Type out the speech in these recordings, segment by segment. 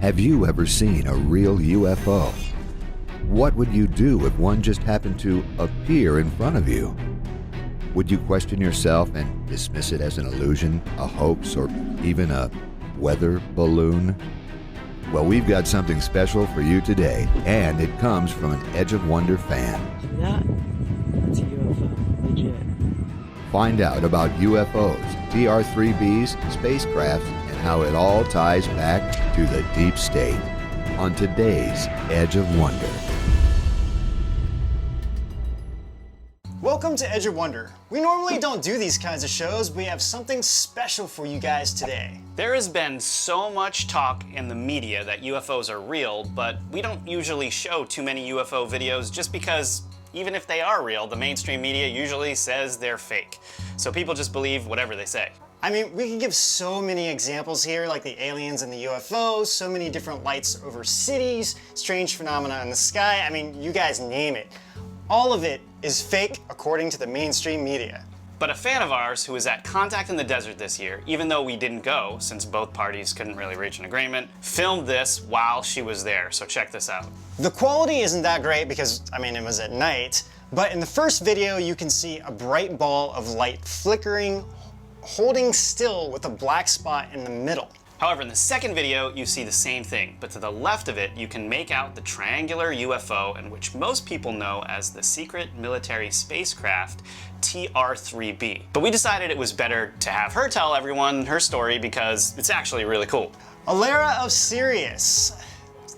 Have you ever seen a real UFO? What would you do if one just happened to appear in front of you? Would you question yourself and dismiss it as an illusion, a hoax, or even a weather balloon? Well, we've got something special for you today, and it comes from an Edge of Wonder fan. That's a UFO, legit. Find out about UFOs, TR-3Bs, spacecrafts, and how it all ties back to the deep state on today's Edge of Wonder. Welcome to Edge of Wonder. We normally don't do these kinds of shows, but we have something special for you guys today. There has been so much talk in the media that UFOs are real, but we don't usually show too many UFO videos just because even if they are real, the mainstream media usually says they're fake. So people just believe whatever they say. I mean, we can give so many examples here, like the aliens and the UFOs, so many different lights over cities, strange phenomena in the sky. I mean, you guys name it. All of it is fake according to the mainstream media. But a fan of ours who was at Contact in the Desert this year, even though we didn't go since both parties couldn't really reach an agreement, filmed this while she was there, so check this out. The quality isn't that great because, I mean, it was at night, but in the first video you can see a bright ball of light flickering, holding still with a black spot in the middle. However, in the second video, you see the same thing, but to the left of it, you can make out the triangular UFO, in which most people know as the secret military spacecraft TR-3B. But we decided it was better to have her tell everyone her story because it's actually really cool. Alara of Sirius,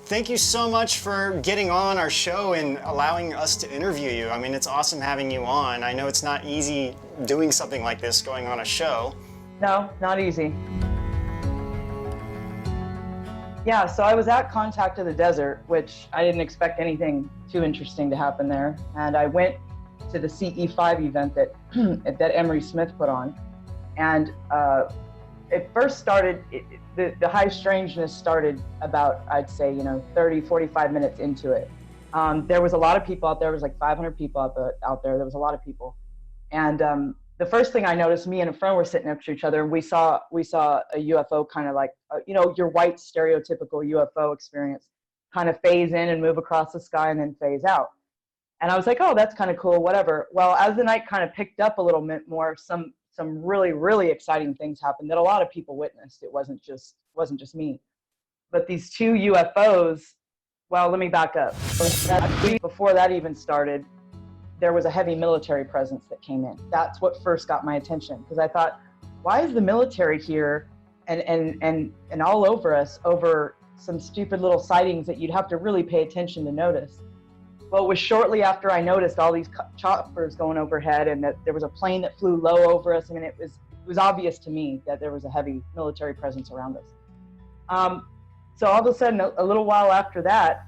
thank you so much for getting on our show and allowing us to interview you. I mean, it's awesome having you on. I know it's not easy doing something like this, going on a show. No, not easy. Yeah, so I was at Contact in the Desert, which I didn't expect anything too interesting to happen there. And I went to the CE5 event that, that Emery Smith put on. And it first started, the high strangeness started about, I'd say, 30, 45 minutes into it. There was a lot of people out there. There was like 500 people out there. There was a lot of people. And the first thing I noticed, me and a friend were sitting next to each other, and we saw a UFO kind of like, your white stereotypical UFO experience kind of phase in and move across the sky and then phase out. And I was like, oh, that's kind of cool, whatever. Well, as the night kind of picked up a little bit more, some really, really exciting things happened that a lot of people witnessed. It wasn't just me. But these two UFOs, well, let me back up. Before that even started, there was a heavy military presence that came in. That's what first got my attention, because I thought, why is the military here and all over us over some stupid little sightings that you'd have to really pay attention to notice? Well, it was shortly after I noticed all these choppers going overhead and that there was a plane that flew low over us. I mean, it was obvious to me that there was a heavy military presence around us. So all of a sudden, a little while after that,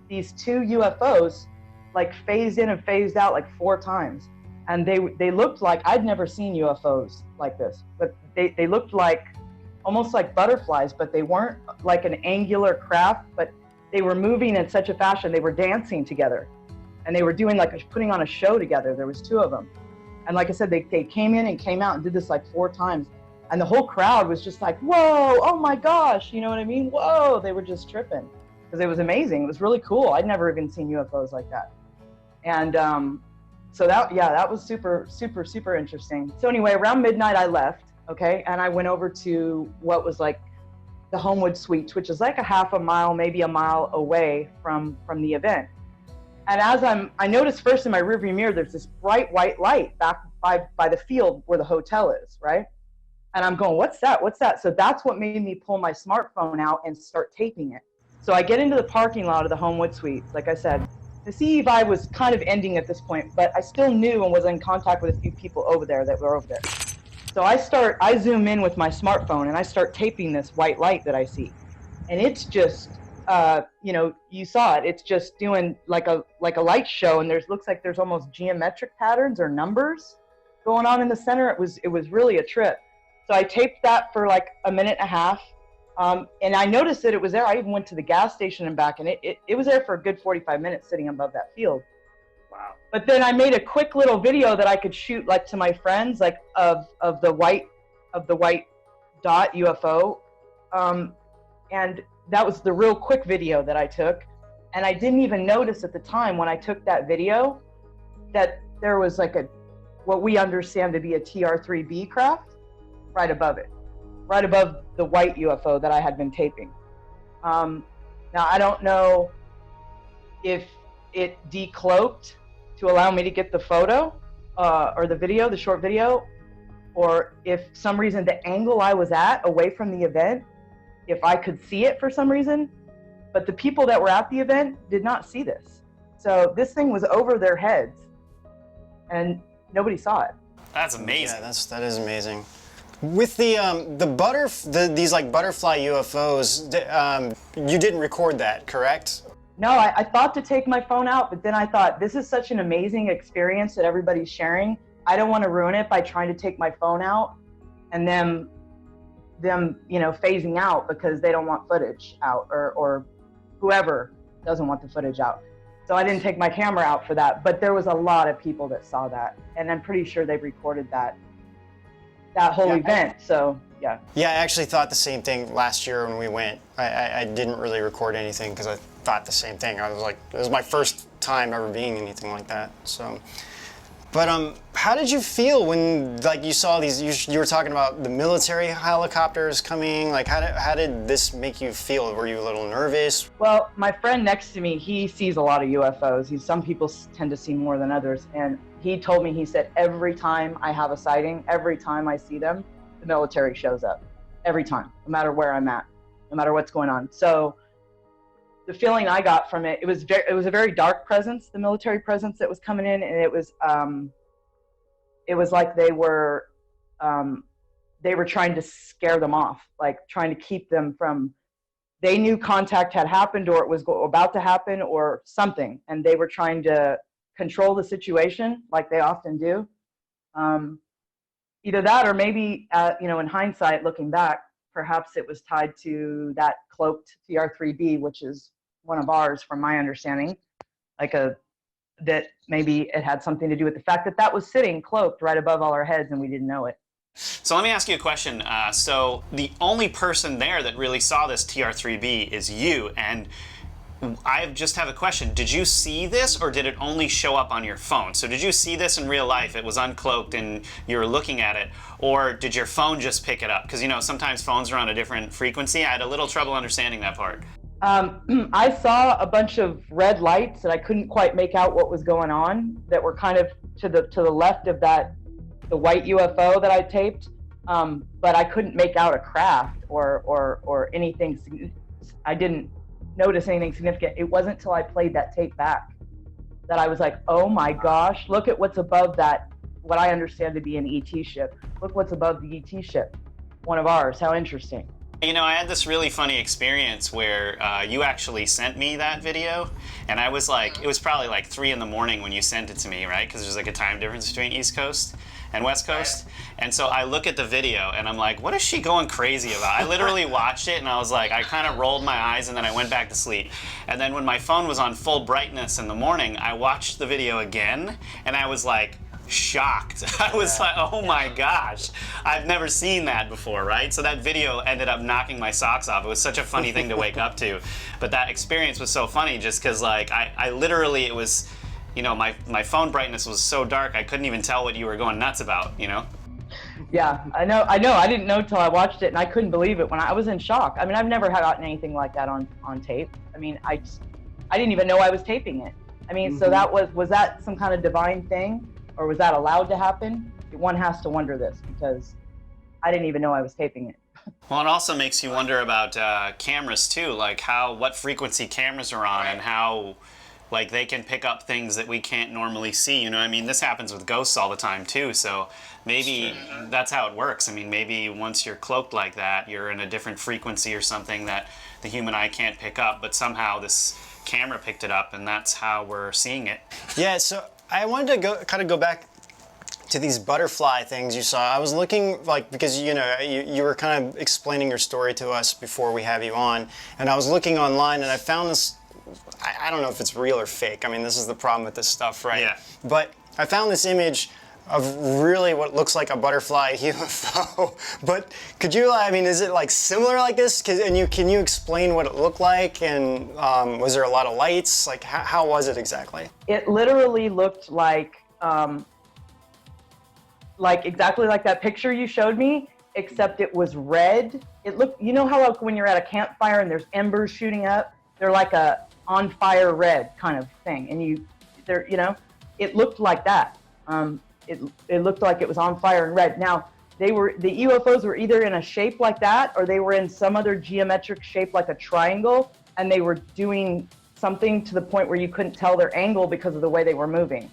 these two UFOs like phased in and phased out like 4 times. And they looked like, I'd never seen UFOs like this, but they looked like, almost like butterflies, but they weren't like an angular craft, but they were moving in such a fashion, they were dancing together. And they were doing like putting on a show together. There was 2 of them. And like I said, they came in and came out and did this like 4 times. And the whole crowd was just like, whoa, oh my gosh, you know what I mean? Whoa, they were just tripping. Because it was amazing, it was really cool. I'd never even seen UFOs like that. And so that was super, super, super interesting. So anyway, around midnight I left, okay? And I went over to what was like the Homewood Suites, which is like a half a mile, maybe a mile away from the event. And as I noticed first in my rearview mirror, there's this bright white light back by the field where the hotel is, right? And I'm going, what's that? What's that? So that's what made me pull my smartphone out and start taping it. So I get into the parking lot of the Homewood Suites, like I said. The CE5 was kind of ending at this point, but I still knew and was in contact with a few people over there that were over there. So I zoom in with my smartphone and I start taping this white light that I see. And it's just, you saw it, it's just doing like a light show, and looks like there's almost geometric patterns or numbers going on in the center. It was really a trip. So I taped that for like a minute and a half. And I noticed that it was there. I even went to the gas station and back, and it was there for a good 45 minutes sitting above that field. Wow. But then I made a quick little video that I could shoot like to my friends, like of the white dot UFO. And that was the real quick video that I took. And I didn't even notice at the time when I took that video that there was like what we understand to be a TR-3B craft right above it, right above the white UFO that I had been taping. Now, I don't know if it decloaked to allow me to get the photo or the video, the short video, or if some reason the angle I was at away from the event, if I could see it for some reason. But the people that were at the event did not see this. So this thing was over their heads and nobody saw it. That's amazing. Yeah, that is amazing. With these like butterfly UFOs, you didn't record that, correct? No, I thought to take my phone out, but then I thought this is such an amazing experience that everybody's sharing. I don't want to ruin it by trying to take my phone out and them phasing out because they don't want footage out, or whoever doesn't want the footage out. So I didn't take my camera out for that, but there was a lot of people that saw that, and I'm pretty sure they recorded that whole event. So yeah. Yeah, I actually thought the same thing last year when we went. I didn't really record anything because I thought the same thing. I was like, it was my first time ever being anything like that. So, but how did you feel when like you saw these? You were talking about the military helicopters coming. Like, how did this make you feel? Were you a little nervous? Well, my friend next to me, he sees a lot of UFOs. Some people tend to see more than others, and he told me, he said, every time I have a sighting, every time I see them, the military shows up. Every time, no matter where I'm at, no matter what's going on. So the feeling I got from it, it was a very dark presence, the military presence that was coming in, and it was like they were trying to scare them off, like trying to keep them from, they knew contact had happened or it was about to happen or something, and they were trying to control the situation like they often do. Either that or maybe, in hindsight, looking back, perhaps it was tied to that cloaked TR-3B, which is one of ours, from my understanding, that maybe it had something to do with the fact that that was sitting cloaked right above all our heads and we didn't know it. So let me ask you a question. So the only person there that really saw this TR-3B is you, and I just have a question. Did you see this, or did it only show up on your phone? So did you see this in real life? It was uncloaked and you were looking at it, or did your phone just pick it up? Because sometimes phones are on a different frequency. I had a little trouble understanding that part. I saw a bunch of red lights and I couldn't quite make out what was going on, that were kind of to the left of the white UFO that I taped, but I couldn't make out a craft or anything. I didn't notice anything significant. It wasn't until I played that tape back that I was like, oh my gosh, look at what's above that, what I understand to be an ET ship. Look what's above the ET ship, one of ours. How interesting. I had this really funny experience where you actually sent me that video, and I was like, it was probably like 3 in the morning when you sent it to me, right? Because there's like a time difference between East Coast and West Coast. And so I look at the video and I'm like, what is she going crazy about? I literally watched it and I was like, I kind of rolled my eyes and then I went back to sleep. And then when my phone was on full brightness in the morning, I watched the video again and I was like, shocked. I was like, oh my gosh, I've never seen that before, right? So that video ended up knocking my socks off. It was such a funny thing to wake up to. But that experience was so funny just because like I literally, it was, my phone brightness was so dark I couldn't even tell what you were going nuts about, Yeah, I know. I didn't know till I watched it and I couldn't believe it when I was in shock. I mean, I've never gotten anything like that on tape. I mean, I didn't even know I was taping it. I mean, so that was that some kind of divine thing? Or was that allowed to happen? One has to wonder this because I didn't even know I was taping it. Well, it also makes you wonder about cameras too, like what frequency cameras are on and how like they can pick up things that we can't normally see. I mean, this happens with ghosts all the time too, so maybe that's how it works. I mean, maybe once you're cloaked like that, you're in a different frequency or something that the human eye can't pick up, but somehow this camera picked it up and that's how we're seeing it. Yeah, so I wanted to go back to these butterfly things you saw. I was looking, because you were kind of explaining your story to us before we have you on, and I was looking online and I found this, I don't know if it's real or fake. I mean, this is the problem with this stuff, right? Yeah. But I found this image of really what looks like a butterfly UFO. But could you, I mean, is it like similar like this? Can you explain what it looked like? And was there a lot of lights? Like, how was it exactly? It literally looked like exactly like that picture you showed me, except it was red. It looked, you know how like when you're at a campfire and there's embers shooting up? They're like a on fire red kind of thing. And you know, it looked like that. It looked like it was on fire and red. Now, the UFOs were either in a shape like that or they were in some other geometric shape like a triangle, and they were doing something to the point where you couldn't tell their angle because of the way they were moving.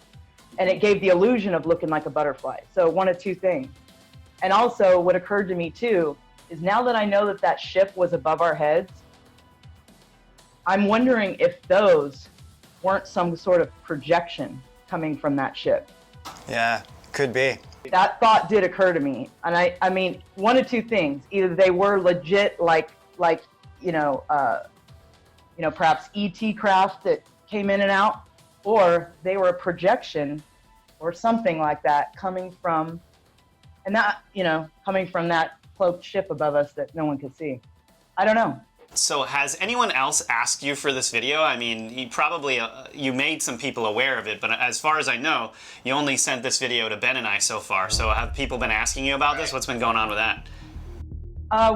And it gave the illusion of looking like a butterfly. So one of two things. And also what occurred to me too, is now that I know that that ship was above our heads, I'm wondering if those weren't some sort of projection coming from that ship. Yeah, could be. That thought did occur to me. And I mean, one of two things. Either they were legit like perhaps ET craft that came in and out, or they were a projection or something like that coming from that cloaked ship above us that no one could see. I don't know. So has anyone else asked you for this video? I mean, you made some people aware of it, but as far as I know, you only sent this video to Ben and I so far. So have people been asking you about this? What's been going on with that?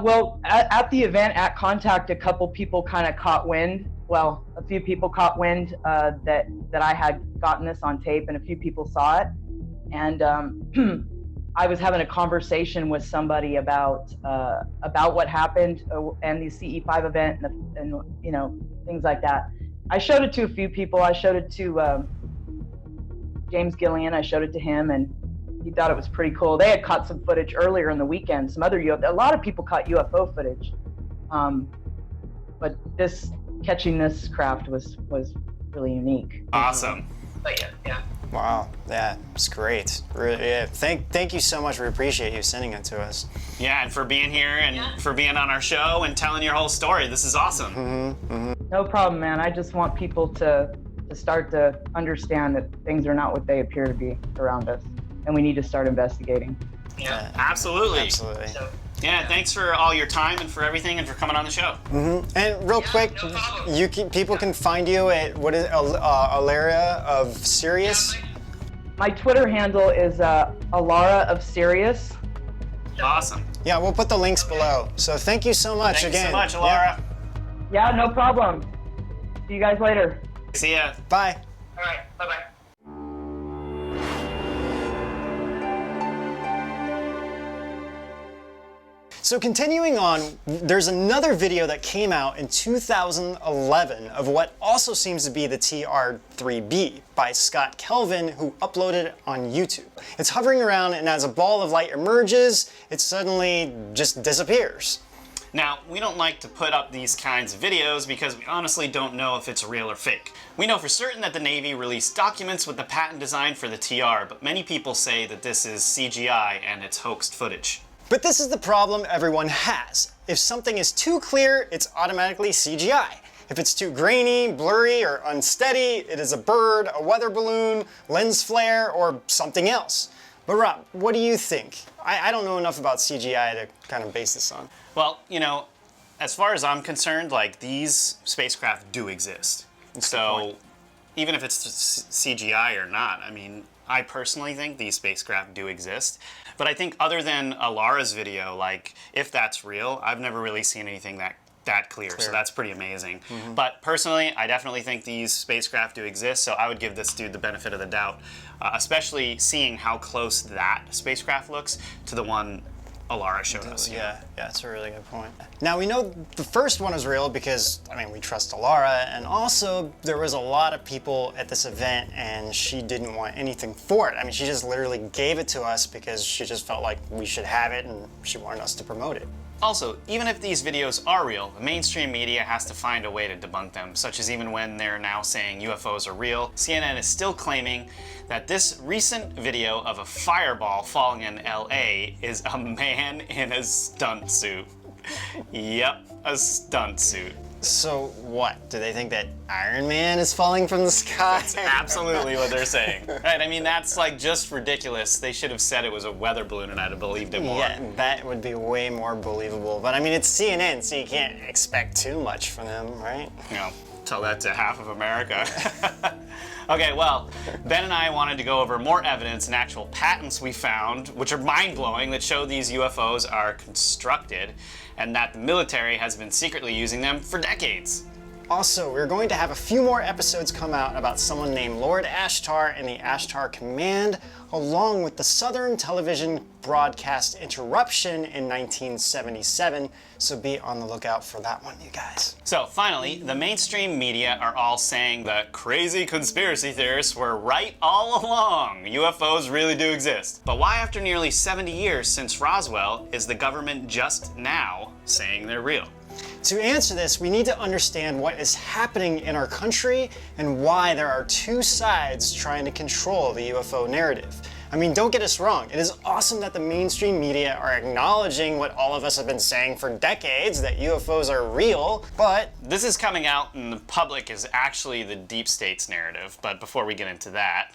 Well, at the event at Contact, a couple people kind of caught wind. Well, a few people caught wind that I had gotten this on tape, and a few people saw it. And I was having a conversation with somebody about what happened and the CE5 event and you know, things like that. I showed it to a few people. I showed it to James Gillian. I showed it to him, and he thought it was pretty cool. They had caught some footage earlier in the weekend. A lot of people caught UFO footage, but catching this craft was really unique. Awesome. But yeah. Wow, yeah, it's great. Really, yeah. Thank you so much. We appreciate you sending it to us. Yeah, and for being here and for being on our show and telling your whole story. This is awesome. No problem, man. I just want people to start to understand that things are not what they appear to be around us, and we need to start investigating. Yeah. Absolutely. Absolutely. So, Yeah, thanks for all your time and for everything and for coming on the show. And real quick, no problem. people can find you at what is Alaria of Sirius. My Twitter handle is Alara of Sirius. Awesome. Yeah, we'll put the links below. So thank you so much Thanks again. so much, Alara. Yeah, no problem. See you guys later. See ya. Bye. all right, bye-bye. So continuing on, there's another video that came out in 2011 of what also seems to be the TR-3B by Scott Kelvin, who uploaded it on YouTube. It's hovering around, and as a ball of light emerges, it suddenly just disappears. Now, we don't like to put up these kinds of videos because we honestly don't know if it's real or fake. We know for certain that the Navy released documents with the patent design for the TR, but many people say that this is CGI and it's hoaxed footage. But this is the problem everyone has. If something is too clear, it's automatically CGI. If it's too grainy, blurry, or unsteady, it is a bird, a weather balloon, lens flare, or something else. But Rob, what do you think? I don't know enough about CGI to kind of base this on. Well, you know, as far as I'm concerned, like, these spacecraft do exist. So even if it's CGI or not, I mean, I personally think these spacecraft do exist. But I think other than Alara's video, like, if that's real, I've never really seen anything that clear. So that's pretty amazing. But personally, I definitely think these spacecraft do exist, so I would give this dude the benefit of the doubt, especially seeing how close that spacecraft looks to the one Alara showed us. Yeah, that's a really good point. Now we know the first one is real because, I mean, we trust Alara, and also there was a lot of people at this event and she didn't want anything for it. I mean, she just literally gave it to us because she just felt like we should have it and she wanted us to promote it. Also, even if these videos are real, the mainstream media has to find a way to debunk them, such as even when they're now saying UFOs are real, CNN is still claiming that this recent video of a fireball falling in LA is a man in a stunt suit. Yep, a stunt suit. So what? Do they think that Iron Man is falling from the sky? That's absolutely what they're saying. Right, I mean, that's like just ridiculous. They should have said it was a weather balloon and I'd have believed it more. Yeah, that would be way more believable. But I mean, it's CNN, so you can't expect too much from them, right? You know, tell that to half of America. Okay, well, Ben and I wanted to go over more evidence and actual patents we found, which are mind-blowing, that show these UFOs are constructed and that the military has been secretly using them for decades. Also, we're going to have a few more episodes come out about someone named Lord Ashtar and the Ashtar Command, along with the Southern television broadcast interruption in 1977, so be on the lookout for that one, you guys. So finally, the mainstream media are all saying that crazy conspiracy theorists were right all along. UFOs really do exist. But why, after nearly 70 years since Roswell, is the government just now saying they're real? To answer this, we need to understand what is happening in our country and why there are two sides trying to control the UFO narrative. I mean, don't get us wrong, it is awesome that the mainstream media are acknowledging what all of us have been saying for decades, that UFOs are real, but This is coming out in the public is actually the deep state's narrative, but before we get into that,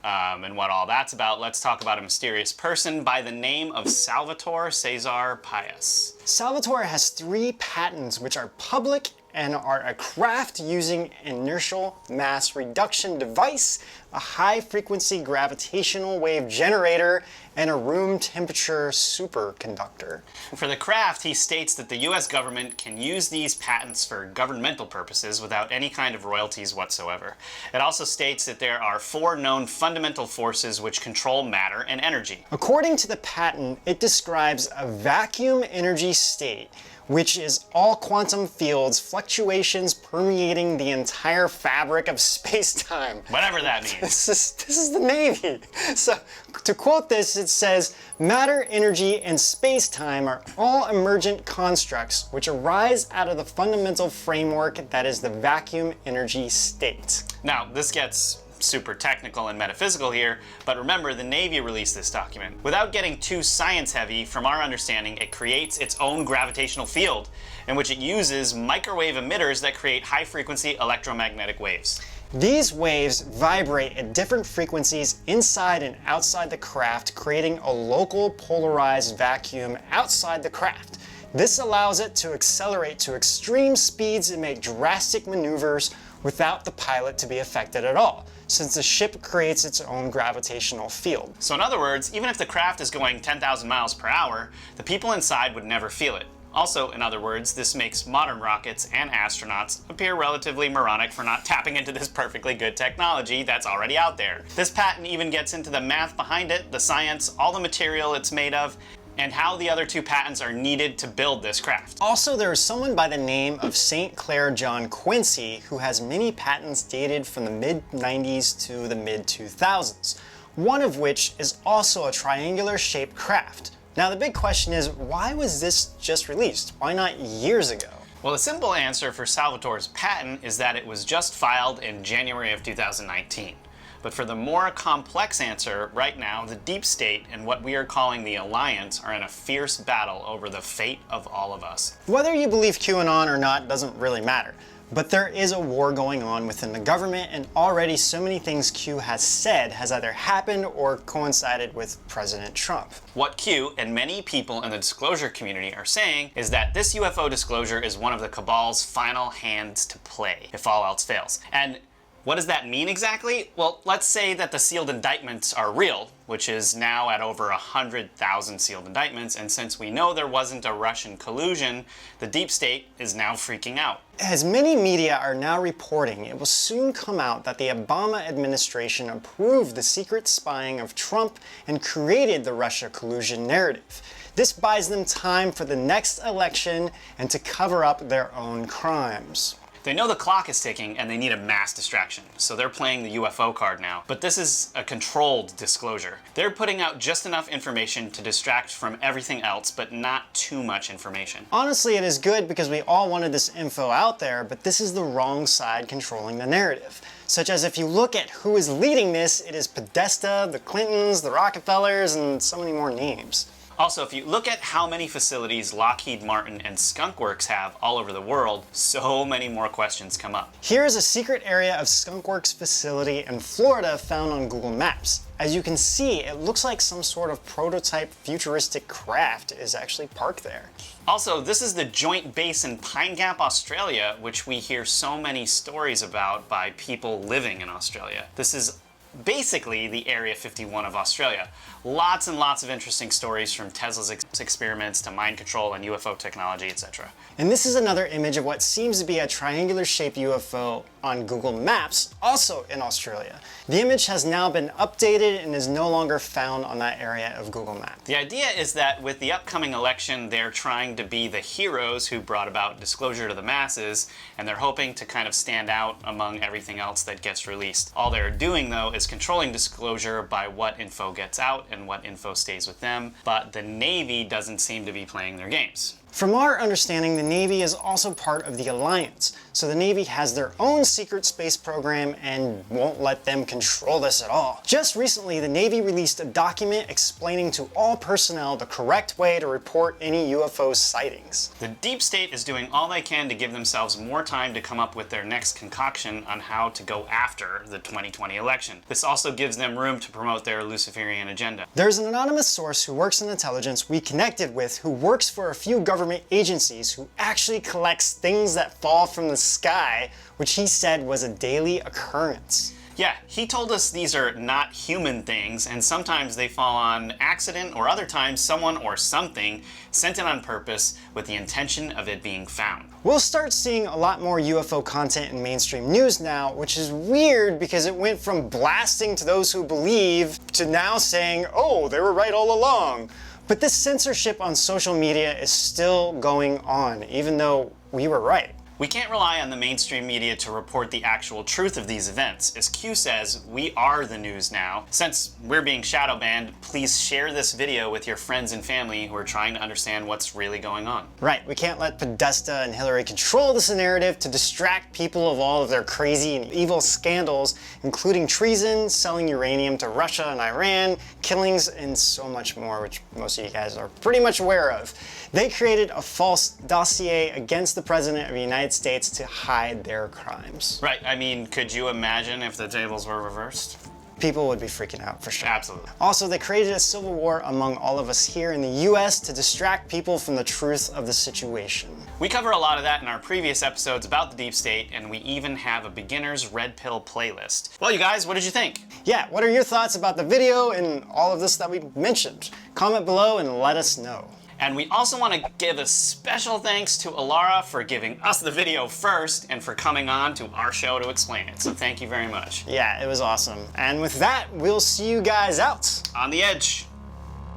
and what all that's about, let's talk about a mysterious person by the name of Salvatore Cesar Paez. Salvatore has 3 patents which are public and are a craft using inertial mass reduction device, a high-frequency gravitational wave generator, and a room temperature superconductor. For the craft, he states that the US government can use these patents for governmental purposes without any kind of royalties whatsoever. It also states that there are 4 known fundamental forces which control matter and energy. According to the patent, it describes a vacuum energy state, which is all quantum fields, fluctuations permeating the entire fabric of space-time. Whatever that means. This is the Navy. So, to quote this, it says, matter, energy, and space-time are all emergent constructs which arise out of the fundamental framework that is the vacuum energy state. Now, this gets super technical and metaphysical here, but remember, the Navy released this document. Without getting too science heavy, from our understanding, it creates its own gravitational field, in which it uses microwave emitters that create high-frequency electromagnetic waves. These waves vibrate at different frequencies inside and outside the craft, creating a local polarized vacuum outside the craft. This allows it to accelerate to extreme speeds and make drastic maneuvers without the pilot to be affected at all, since the ship creates its own gravitational field. So in other words, even if the craft is going 10,000 miles per hour, the people inside would never feel it. Also, in other words, this makes modern rockets and astronauts appear relatively moronic for not tapping into this perfectly good technology that's already out there. This patent even gets into the math behind it, the science, all the material it's made of, and how the other 2 patents are needed to build this craft. Also, there is someone by the name of St. Clair John Quincy who has many patents dated from the mid-90s to the mid-2000s, one of which is also a triangular-shaped craft. Now, the big question is, why was this just released? Why not years ago? Well, the simple answer for Salvatore's patent is that it was just filed in January of 2019. But for the more complex answer, right now, the deep state and what we are calling the Alliance are in a fierce battle over the fate of all of us. Whether you believe QAnon or not doesn't really matter, but there is a war going on within the government, and already so many things Q has said has either happened or coincided with President Trump. What Q and many people in the disclosure community are saying is that this UFO disclosure is one of the cabal's final hands to play, if all else fails. And what does that mean exactly? Well, let's say that the sealed indictments are real, which is now at over 100,000 sealed indictments, and since we know there wasn't a Russian collusion, the deep state is now freaking out. As many media are now reporting, it will soon come out that the Obama administration approved the secret spying of Trump and created the Russia collusion narrative. This buys them time for the next election and to cover up their own crimes. They know the clock is ticking and they need a mass distraction, so they're playing the UFO card now. But this is a controlled disclosure. They're putting out just enough information to distract from everything else, but not too much information. Honestly, it is good because we all wanted this info out there, but this is the wrong side controlling the narrative. Such as if you look at who is leading this, it is Podesta, the Clintons, the Rockefellers, and so many more names. Also, if you look at how many facilities Lockheed Martin and Skunk Works have all over the world, so many more questions come up. Here is a secret area of Skunk Works facility in Florida found on Google Maps. As you can see, it looks like some sort of prototype futuristic craft is actually parked there. Also, this is the Joint Base in Pine Gap, Australia, which we hear so many stories about by people living in Australia. This is basically the Area 51 of Australia. Lots and lots of interesting stories, from Tesla's experiments to mind control and UFO technology, etc. And this is another image of what seems to be a triangular shaped UFO on Google Maps, also in Australia. The image has now been updated and is no longer found on that area of Google Maps. The idea is that with the upcoming election, they're trying to be the heroes who brought about disclosure to the masses, and they're hoping to kind of stand out among everything else that gets released. All they're doing, though, is controlling disclosure by what info gets out and what info stays with them, but the Navy doesn't seem to be playing their games. From our understanding, the Navy is also part of the Alliance, so the Navy has their own secret space program and won't let them control this at all. Just recently, the Navy released a document explaining to all personnel the correct way to report any UFO sightings. The deep state is doing all they can to give themselves more time to come up with their next concoction on how to go after the 2020 election. This also gives them room to promote their Luciferian agenda. There's an anonymous source who works in intelligence we connected with who works for a few government agencies who actually collects things that fall from the sky, which he said was a daily occurrence. Yeah, he told us these are not human things, and sometimes they fall on accident, or other times someone or something sent it on purpose with the intention of it being found. We'll start seeing a lot more UFO content in mainstream news now, which is weird because it went from blasting to those who believe to now saying, oh, they were right all along. But this censorship on social media is still going on, even though we were right. We can't rely on the mainstream media to report the actual truth of these events. As Q says, we are the news now. Since we're being shadow banned, please share this video with your friends and family who are trying to understand what's really going on. Right, we can't let Podesta and Hillary control this narrative to distract people of all of their crazy and evil scandals, including treason, selling uranium to Russia and Iran, killings, and so much more, which most of you guys are pretty much aware of. They created a false dossier against the President of the United States to hide their crimes. Right, I mean, could you imagine if the tables were reversed? People would be freaking out for sure. Absolutely. Also, they created a civil war among all of us here in the US to distract people from the truth of the situation. We cover a lot of that in our previous episodes about the deep state, and we even have a beginner's red pill playlist. Well, you guys, what did you think? Yeah, what are your thoughts about the video and all of this that we mentioned? Comment below and let us know. And we also want to give a special thanks to Alara for giving us the video first and for coming on to our show to explain it. So thank you very much. Yeah, it was awesome. And with that, we'll see you guys out. On the edge.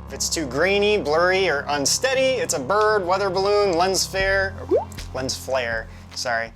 If it's too grainy, blurry, or unsteady, it's a bird, weather balloon, lens flare, sorry.